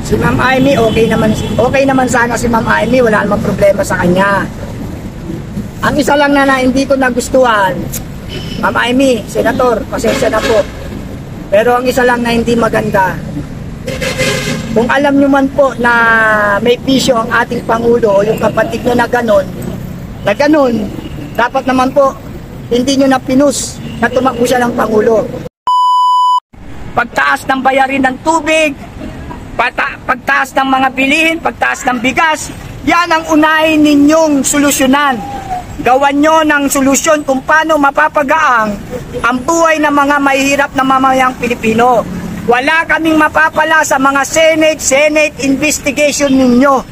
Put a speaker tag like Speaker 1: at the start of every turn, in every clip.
Speaker 1: Si Ma'am Amy, okay naman sana si Ma'am Amy, wala namang problema sa kanya. Ang isa lang na hindi ko nagustuhan, Ma'am Amy, Senator, pasensya na po. Pero ang isa lang na hindi maganda, kung alam nyo man po na may bisyo ang ating Pangulo o yung kapatid nyo na ganon, dapat naman po hindi nyo na pinus na tumakbo siya ng Pangulo. Pagtaas ng bayarin ng tubig, pagtaas ng mga bilihin, pagtaas ng bigas, yan ang unahin ninyong solusyonan. Gawan nyo ng solusyon kung paano mapapagaang ang buhay ng mga mahihirap na mamamayang Pilipino. Wala kaming mapapala sa mga Senate investigation ninyo.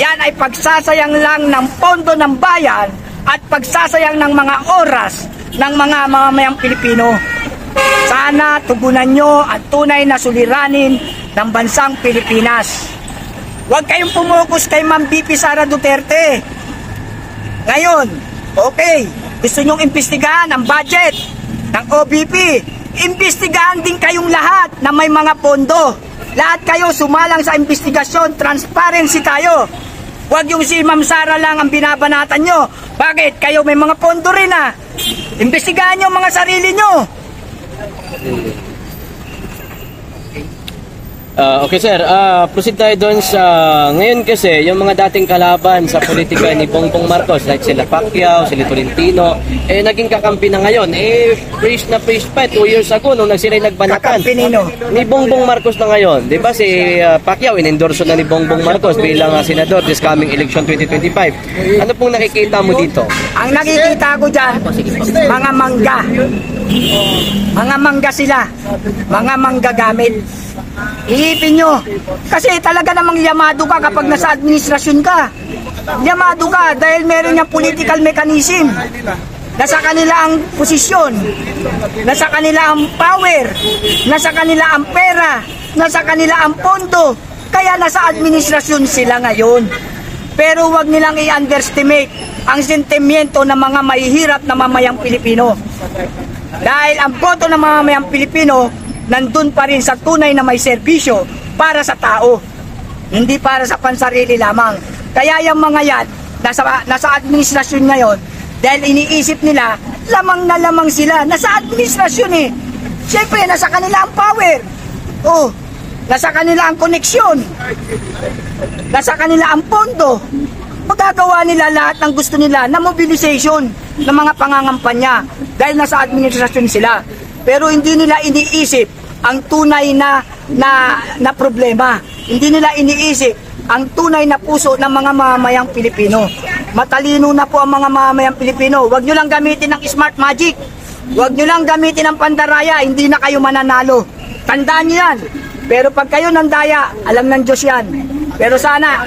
Speaker 1: Yan ay pagsasayang lang ng pondo ng bayan at pagsasayang ng mga oras ng mga mamamayang Pilipino. Sana tugunan nyo ang tunay na suliranin ng bansang Pilipinas. Huwag kayong pumukus kay Ma'am VP Sara Duterte. Ngayon, okay, gusto nyong imbestigahan ang budget ng OBP. Imbestigahan din kayong lahat na may mga pondo. Lahat kayo sumalang sa investigasyon, transparency tayo. Huwag yung si Ma'am Sara lang ang binabanatan nyo. Bakit? Kayo may mga pondo rin ah. Imbestigahan nyo mga sarili nyo.
Speaker 2: Okay sir, proceed tayo doon sa ngayon kasi yung mga dating kalaban sa politika ni Bongbong Marcos like sila Pacquiao, sila Tolentino, naging kakampi na ngayon. Praise na praise pa 2 years ago nung sila'y nagbanatan. Ni Bongbong Marcos na ngayon. Di ba si Pacquiao inendorso na ni Bongbong Marcos bilang senador this coming election 2025. Ano pong nakikita mo dito?
Speaker 1: Ang nakikita ko dyan, mga mangga. Mga mangga sila. Mga manggagamit. Iipin nyo. Kasi talaga namang yamado ka kapag nasa administrasyon ka. Yamado ka dahil meron niyang political mechanism. Nasa kanila ang posisyon. Nasa kanila ang power. Nasa kanila ang pera. Nasa kanila ang pondo. Kaya nasa administrasyon sila ngayon. Pero wag nilang i-underestimate ang sentimiento ng mga mahihirap na mamayang Pilipino. Dahil ang boto ng mamayang Pilipino nandun pa rin sa tunay na may serbisyo para sa tao, hindi para sa pansarili lamang. Kaya yung mga yan, nasa administrasyon ngayon, dahil iniisip nila, lamang na lamang sila, nasa administrasyon eh. Siyempre, nasa kanila ang power. Oh, nasa kanila ang koneksyon. Nasa kanila ang pondo. Magagawa nila lahat ng gusto nila na mobilization ng mga pangangampanya dahil nasa administrasyon sila. Pero hindi nila iniisip ang tunay na problema. Hindi nila iniisip ang tunay na puso ng mga mamamayang Pilipino. Matalino na po ang mga mamamayang Pilipino. Huwag nyo lang gamitin ng smart magic. Huwag nyo lang gamitin ng pandaraya. Hindi na kayo mananalo. Tandaan nyo yan. Pero pag kayo nandaya, alam ng Diyos yan. Pero sana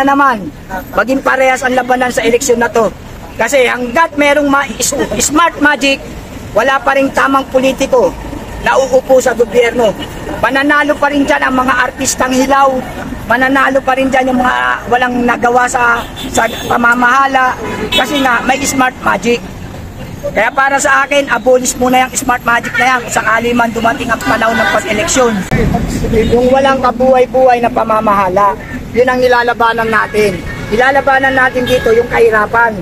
Speaker 1: naman, maging parehas ang labanan sa eleksyon na to. Kasi hanggat merong smart magic, wala pa rin tamang politiko na uupo sa gobyerno. Mananalo pa rin dyan ang mga artistang hilaw. Mananalo pa rin dyan yung mga walang nagawa sa pamamahala. Kasi nga, may smart magic. Kaya para sa akin, abolish muna yung smart magic na yan kung sakali man dumating ang panahon ng pag-eleksyon. Yung walang kabuhay-buhay na pamamahala, yun ang nilalabanan natin. Nilalabanan natin dito yung kahirapan.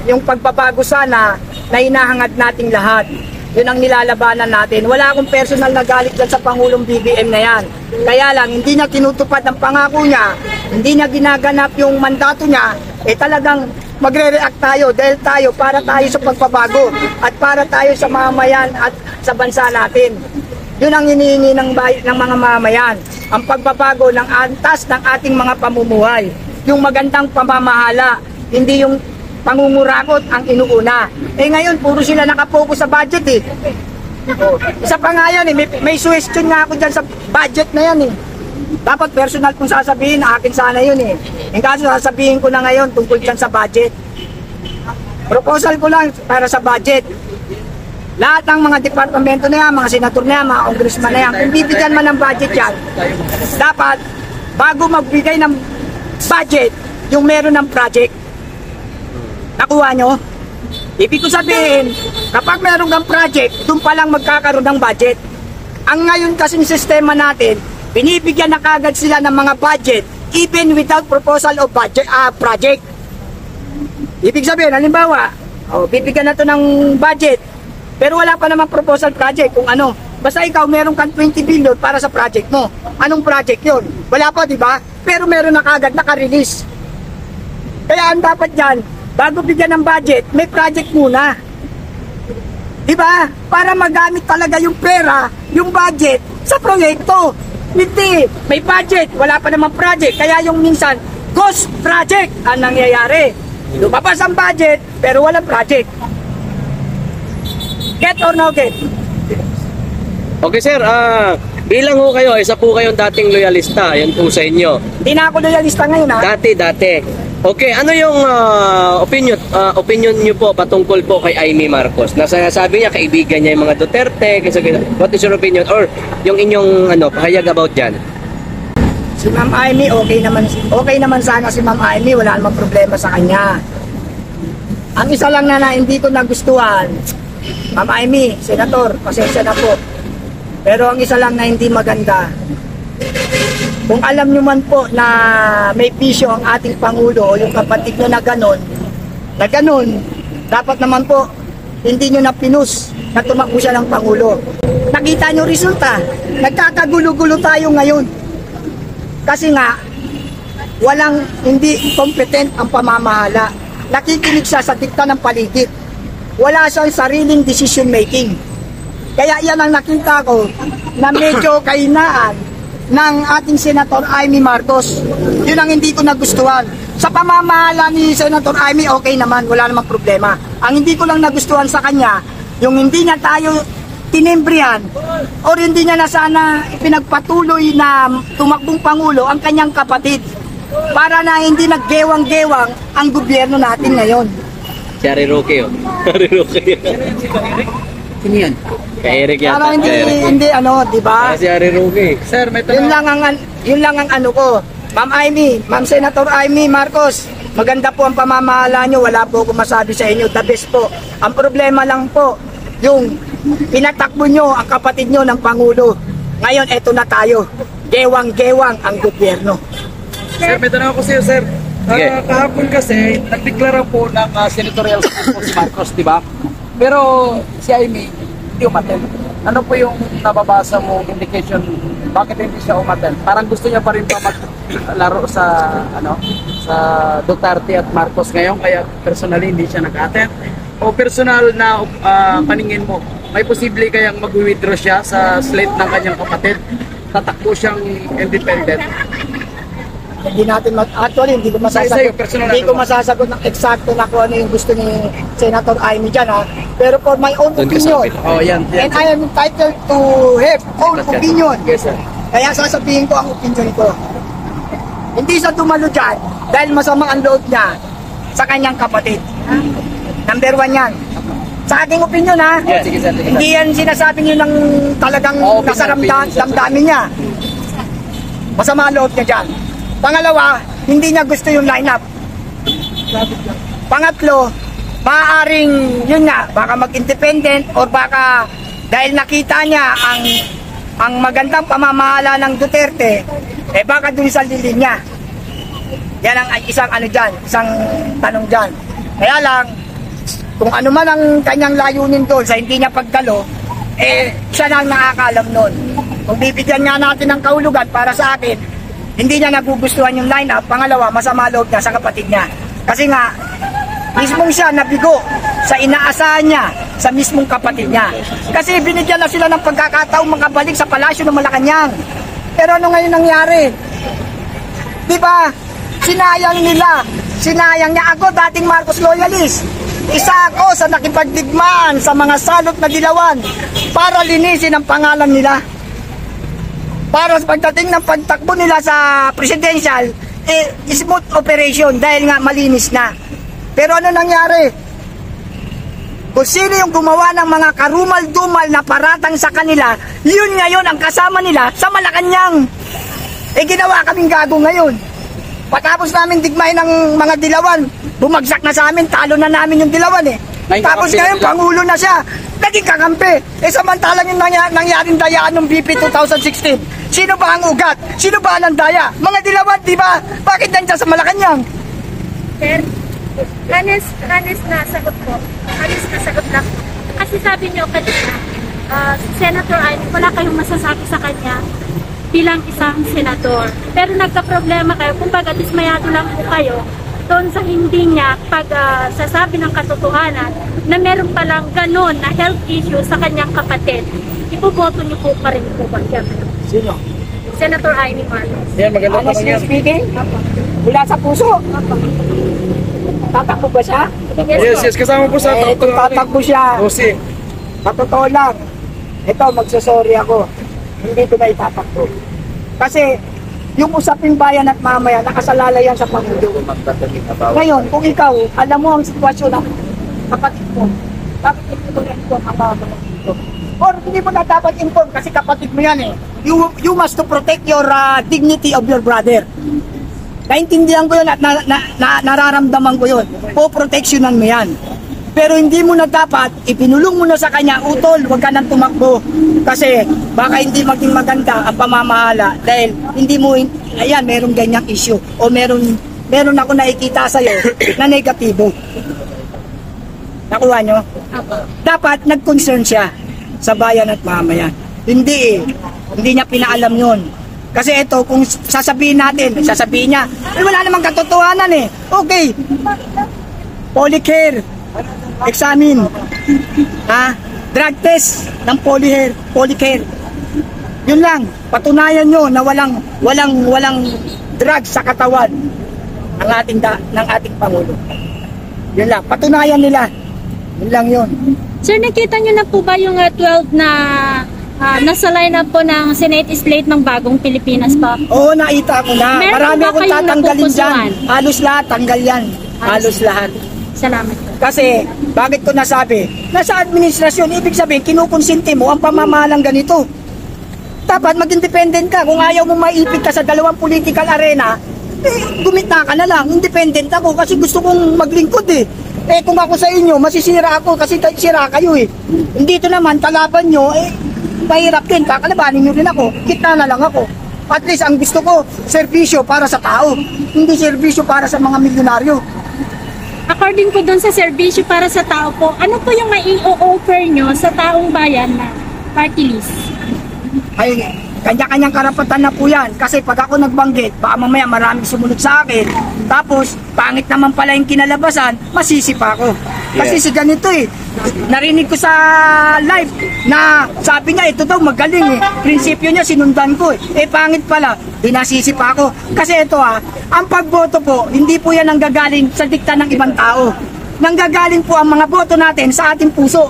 Speaker 1: Yung pagbabago sana na hinahangad nating lahat. Yun ang nilalabanan natin. Wala akong personal na galit dyan sa Pangulong BBM na yan. Kaya lang, hindi niya tinutupad ang pangako niya, hindi niya ginaganap yung mandato niya, talagang magre-react tayo dahil para tayo sa pagbabago at para tayo sa mamamayan at sa bansa natin. Yun ang hinihingi ng mga mamamayan. Ang pagbabago ng antas ng ating mga pamumuhay. Yung magandang pamamahala, hindi yung pangungurakot ang inuuna. Ngayon, puro sila nakapokus sa budget eh. Isa pa nga yan eh, may suggestion nga ako dyan sa budget na yan eh. Dapat personal kong sasabihin, akin sana yun eh. Yung kaso sasabihin ko na ngayon tungkol dyan sa budget. Proposal ko lang para sa budget. Lahat ng mga departamento na yan, mga senator na yan, mga congressman na yan, kung bibigyan man ng budget yan, dapat bago magbigay ng budget, yung meron ng project. Nakuha nyo? Ibig ko sabihin, kapag meron kang project, doon pa lang magkakaroon ng budget. Ang ngayon kasing sistema natin, binibigyan na kagad sila ng mga budget even without proposal of budget, project. Ibig sabihin, halimbawa, bibigyan na to ng budget, pero wala pa namang proposal project kung ano. Basta ikaw meron kang 20 billion para sa project mo. Anong project yon? Wala pa, di ba? Pero meron na kagad naka-release. Kaya ang dapat dyan, bago bigyan ng budget, may project muna. Di ba? Para magamit talaga yung pera, yung budget, sa proyekto. Hindi, may budget, wala pa namang project. Kaya yung minsan, ghost project ang nangyayari. Lumabas ang budget, pero walang project. Get or no get?
Speaker 2: Okay sir, bilang ho kayo, isa po kayong dating loyalista, yan po sa inyo.
Speaker 1: Hindi na ako loyalista ngayon, ha?
Speaker 2: Dati. Okay, ano yung opinion niyo po patungkol po kay Amy Marcos? Nasabi niya, kaibigan niya yung mga Duterte, what is your opinion? Or yung inyong pahayag about dyan?
Speaker 1: Si Ma'am Amy, okay naman sana si Ma'am Amy, wala namang problema sa kanya. Ang isa lang na hindi ko nagustuhan, Ma'am Amy, Senator, pasensya na po. Pero ang isa lang na hindi maganda, kung alam nyo man po na may pisyo ang ating Pangulo o yung kapatid nyo na ganon, dapat naman po hindi nyo na pinus na tumakbo siya ng Pangulo. Nakita nyo resulta, nagkakagulo-gulo tayo ngayon. Kasi nga, hindi competent ang pamamahala. Nakikinig siya sa dikta ng paligid. Wala siyang sariling decision making. Kaya yan ang nakita ko na medyo kahinaan ng ating Senator Amy Marcos. Yun ang hindi ko nagustuhan. Sa pamamahala ni Senator Amy, okay naman, wala namang problema. Ang hindi ko lang nagustuhan sa kanya, yung hindi niya tayo tinimbrihan o hindi niya na sana pinagpatuloy na tumakbong Pangulo ang kanyang kapatid para na hindi naggewang-gewang ang gobyerno natin ngayon.
Speaker 2: Si Harry Roque yun. Harry Roque yun.
Speaker 1: Sino yun?
Speaker 2: Kay Eric yata.
Speaker 1: Para hindi di ba?
Speaker 2: Si Harry Roque.
Speaker 3: Sir, may
Speaker 1: Yun lang ang ano ko. Ma'am Amy, Ma'am Senator Amy Marcos, maganda po ang pamamahala nyo. Wala po akong masabi sa inyo. The best po. Ang problema lang po, yung pinatakbo nyo ang kapatid nyo ng Pangulo. Ngayon, eto na tayo. Gewang-gewang ang gobyerno.
Speaker 3: Sir, may tanong ako sa iyo, sir.
Speaker 2: Sige.
Speaker 3: Kahapon kasi, nagdeklara po ng senatorial support si Marcos, di ba? Pero si Amy, hindi umaten. Ano po yung nababasa mo indication bakit hindi siya umaten? Parang gusto niya pa rin pa maglaro sa sa Duterte at Marcos ngayon, kaya personally hindi siya nag-attend. O personal na paningin mo, may posible kayang mag-withdraw siya sa slate ng kanyang kapatid? Tatakbo siyang independent?
Speaker 1: Hindi natin actually hindi ko masasagot. Hindi ko masasagot ng eksakto na kung ano yung gusto ni Senator Amy diyan, ha. Pero for my own opinion,
Speaker 3: Oh, yan.
Speaker 1: and I am entitled to have own opinion.
Speaker 3: Yes, sir.
Speaker 1: Kaya sasabihin ko ang opinion ko. Hindi siya tumalo dyan dahil masama ang loob niya sa kanyang kapatid. Number 1 yan. Sa aking opinion, ha.
Speaker 3: Yeah, sige, sir.
Speaker 1: Hindi yan sinasabi niyo ng talagang nasa damdamin niya. Masama ang loob niya dyan. Pangalawa, hindi niya gusto yung lineup. Pangatlo, maaaring yun nga, baka mag-independent or baka dahil nakita niya ang magandang pamamahala ng Duterte, baka dun sa linya. Yan ang isang isang tanong dyan. Kaya lang, kung ano man ang kanyang layunin doon sa hindi niya pagdalo, siya na ang nakakalam nun. Kung bibigyan nga natin ng kahulugan para sa akin, hindi niya nagugustuhan yung lineup. Pangalawa, masama loob niya sa kapatid niya. Kasi nga, mismong siya nabigo sa inaasahan niya sa mismong kapatid niya. Kasi binigyan na sila ng pagkakataong makabalik sa palasyo ng Malacanang. Pero ano ngayon nangyari? Di ba? Sinayang niya. Ako, dating Marcos loyalist. Isa ako sa nakipagdigmaan sa mga salot na dilawan para linisin ang pangalan nila. Para sa pagdating ng pagtakbo nila sa presidential, smooth operation dahil nga malinis na. Pero ano nangyari? Kung sino yung gumawa ng mga karumal-dumal na paratang sa kanila, yun ngayon ang kasama nila sa Malacanang. Ginawa kaming gago ngayon. Patapos namin digmahin ng mga dilawan, bumagsak na sa amin, talo na namin yung dilawan . Tapos ngayon, Pangulo na siya, naging kakampi. Samantalang yung nangyaring dayaan ng BP 2016, Sino ba ang ugat? Sino ba ang daya? Mga Dilawan, di ba? Bakit nandiyan sa Malacanang?
Speaker 4: Sir, honest na sagot po. Honest na sagot lang. Kasi sabi niyo kanina, Senator Aimee, wala kayong masasabi sa kanya bilang isang senador. Pero nagka-problema kayo, kumbaga dismayado lang po kayo doon sa hindi niya sasabi ng katotohanan na meron palang ganun na health issue sa kanyang kapatid. Ipoboto niyo po pa rin po ba siya?
Speaker 1: Sino?
Speaker 4: Senator Aimee Marcos.
Speaker 3: Yan, maganda pa
Speaker 1: Honestly
Speaker 3: yan.
Speaker 1: speaking, mula sa puso. Tatakbo ba siya?
Speaker 3: Yes, kasama po sa
Speaker 1: Kung tatakbo siya,
Speaker 3: Jose.
Speaker 1: sa totoo lang, ito, magsasorry ako. Hindi ko na itatakbo. Kasi, yung usaping bayan at mamaya, nakasalalay yan sa Pangulo. Ngayon, kung ikaw, alam mo ang sitwasyon ng kapatid mo, bakit hindi mo na ito ang mga dito? Or hindi mo na dapat inform kasi kapatid mo yan eh. You must to protect your dignity of your brother. Naintindihan ko yun at nararamdaman ko yun. Po-protectionan mo yan. Pero hindi mo na dapat, ipinulong mo na sa kanya, utol, huwag ka nang tumakbo. Kasi baka hindi maging maganda ang pamamahala dahil hindi mo, ayan, merong ganyang issue o meron ako nakikita sa'yo na negatibo. Nakuha nyo? Dapat nag-concern siya sa bayan at mamayan. Hindi niya pinaalam yun. Kasi ito, kung sasabihin niya, wala namang katotohanan eh. Okay, Polycare, examine. Drug test ng Polycare. Yun lang, patunayan nyo na walang drugs sa katawan ng ating Pangulo. Yun lang, patunayan nila. Yun lang yun.
Speaker 4: Sir, nakita niyo na po ba yung 12 na nasa lineup po ng Senate slate ng Bagong Pilipinas pa?
Speaker 1: Oo, nakita ko na.
Speaker 4: Meron
Speaker 1: Marami
Speaker 4: ba
Speaker 1: akong
Speaker 4: kayong
Speaker 1: tatanggalin dyan.
Speaker 4: napupusuan?
Speaker 1: Halos lahat, tanggal yan. Halos lahat.
Speaker 4: Salamat po.
Speaker 1: Kasi, bakit ko nasabi? Nasa administrasyon, ibig sabihin, kinukonsinti mo ang pamamahalang ganito. Dapat mag-independent ka. Kung ayaw mo maipit ka sa dalawang political arena, gumita ka na lang. Independent ako kasi gusto kong maglingkod eh. Kung ako sa inyo, masisira ako kasi sira kayo eh. Dito naman, kalaban nyo, mahirap din. Kakalabanin nyo rin ako. Kita na lang ako. At least, ang gusto ko, serbisyo para sa tao. Hindi serbisyo para sa mga milyonaryo.
Speaker 4: According po doon sa serbisyo para sa tao po, ano po yung mai-offer nyo sa taong bayan na party list?
Speaker 1: Ay, kanya-kanyang karapatan na po yan. Kasi pag ako nagbanggit, baka mamaya maraming sumunod sa akin. Tapos, pangit naman pala yung kinalabasan, masisipa ako. Kasi si ganito eh. Narinig ko sa live na sabi niya, ito daw magaling eh. Prinsipyo niya, sinundan ko eh. Pangit pala, dinasisipa ako. Kasi ito ang pagboto po, hindi po yan nanggagaling sa dikta ng ibang tao. Nanggagaling po ang mga boto natin sa ating puso.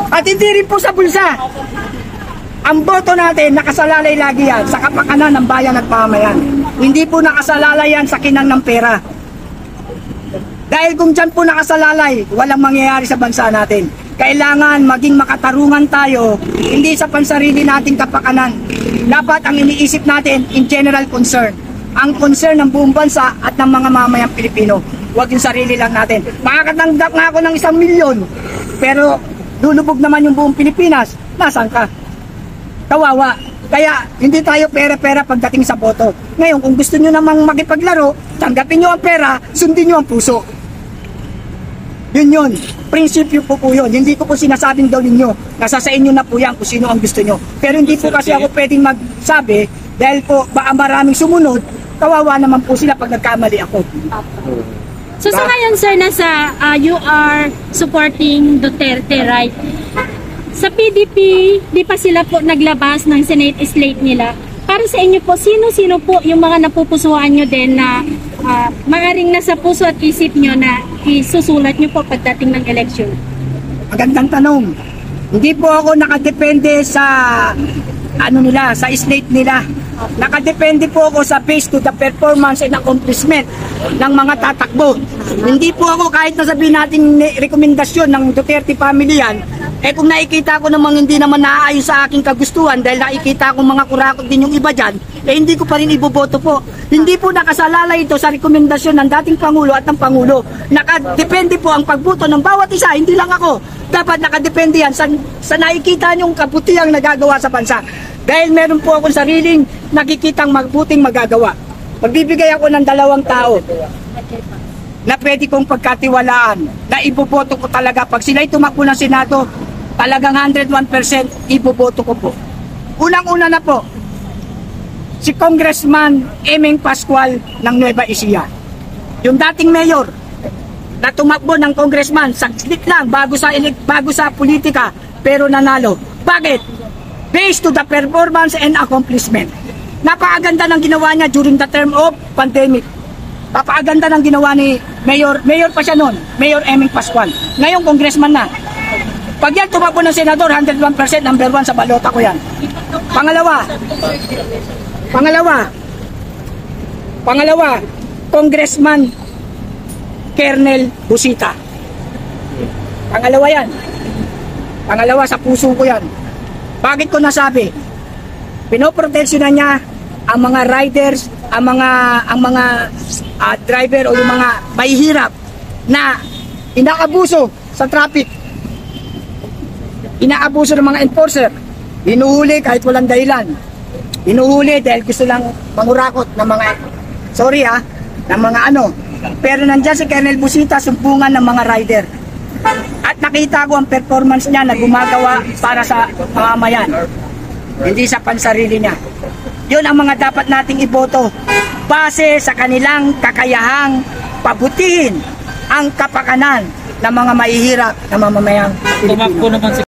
Speaker 1: At hindi rin po sa bulsa. Ang boto natin, nakasalalay lagi yan sa kapakanan ng bayan at pamayan. Hindi po nakasalalay yan sa kinang ng pera. Dahil kung dyan po nakasalalay, walang mangyayari sa bansa natin. Kailangan maging makatarungan tayo, hindi sa pansarili nating kapakanan. Dapat ang iniisip natin in general concern. Ang concern ng buong bansa at ng mga mamayang Pilipino. Huwag yung sarili lang natin. Makakatanggap nga ako ng 1 milyon, pero lulubog naman yung buong Pilipinas. Nasaan ka? Kawawa. Kaya hindi tayo pera-pera pagdating sa boto. Ngayon, kung gusto nyo namang makipaglaro, tanggapin nyo ang pera, sundin nyo ang puso. Yun. Prinsipyo po yun. Hindi ko po sinasabing daw ninyo. Nasa sa inyo na po yan kung sino ang gusto nyo. Pero hindi po kasi ako pwedeng magsabi dahil po baka maraming sumunod, kawawa naman po sila pag nagkamali ako.
Speaker 4: So sa ngayon sir, you are supporting Duterte, right? Sa PDP, di pa sila po naglabas ng Senate slate nila. Para sa inyo po, sino-sino po yung mga napupusuan nyo din na maaaring nasa puso at isip nyo na isusulat nyo po pagdating ng election?
Speaker 1: Magandang tanong. Hindi po ako nakadepende sa sa slate nila. Nakadepende po ako sa based to the performance and accomplishment ng mga tatakbo. Hindi po ako kahit nasabihin natin rekomendasyon ng Duterte family yan, kung nakikita ko namang hindi naman naaayon sa aking kagustuhan dahil nakikita ko mga kurakot din yung iba dyan, hindi ko pa rin iboboto po. Hindi po nakasalalay ito sa rekomendasyon ng dating Pangulo at ng Pangulo. Nakadepende po ang pagboto ng bawat isa, hindi lang ako. Dapat nakadepende yan sa nakikita niyong kabutihang nagagawa sa bansa. Dahil meron po akong sariling nakikitang mabuting magagawa. Magbibigay ako ng 2 tao na pwede kong pagkatiwalaan, na iboboto ko talaga. Pag sila'y tumakbo ng Senado, talagang 101% iboboto ko po. Unang-una na po, si Congressman Emeng Pascual ng Nueva Ecija. Yung dating mayor na tumakbo ng congressman, saglit lang bago sa politika, pero nanalo. Bakit? Based to the performance and accomplishment. Napakaganda ng ginawa niya during the term of pandemic. Napakaganda ng ginawa ni Mayor pa siya noon, Mayor Emeng Pascual. Ngayon, congressman na. Pag yan tumakbo ng senador, 101% number 1 sa balota ko yan. Pangalawa, Congressman Kernel Busita. Pangalawa yan. Pangalawa, sa puso ko yan. Bakit ko nasabi? Pinoproteksyonan niya ang mga riders, ang mga driver o yung mga mahihirap na inaabuso sa traffic. Inaabuso ng mga enforcer. Hinuhuli kahit walang dahilan. Hinuhuli dahil gusto lang mangurakot ng mga, ng mga ano. Pero nandyan si Colonel Busita, sumpungan ng mga rider. At nakita ko ang performance niya na gumagawa para sa mamamayan. Hindi sa pansarili niya. Yun ang mga dapat nating iboto. Base sa kanilang kakayahang pabutihin ang kapakanan ng mga mahihirap na mamamayang Pilipino.
Speaker 3: Tumakbo naman si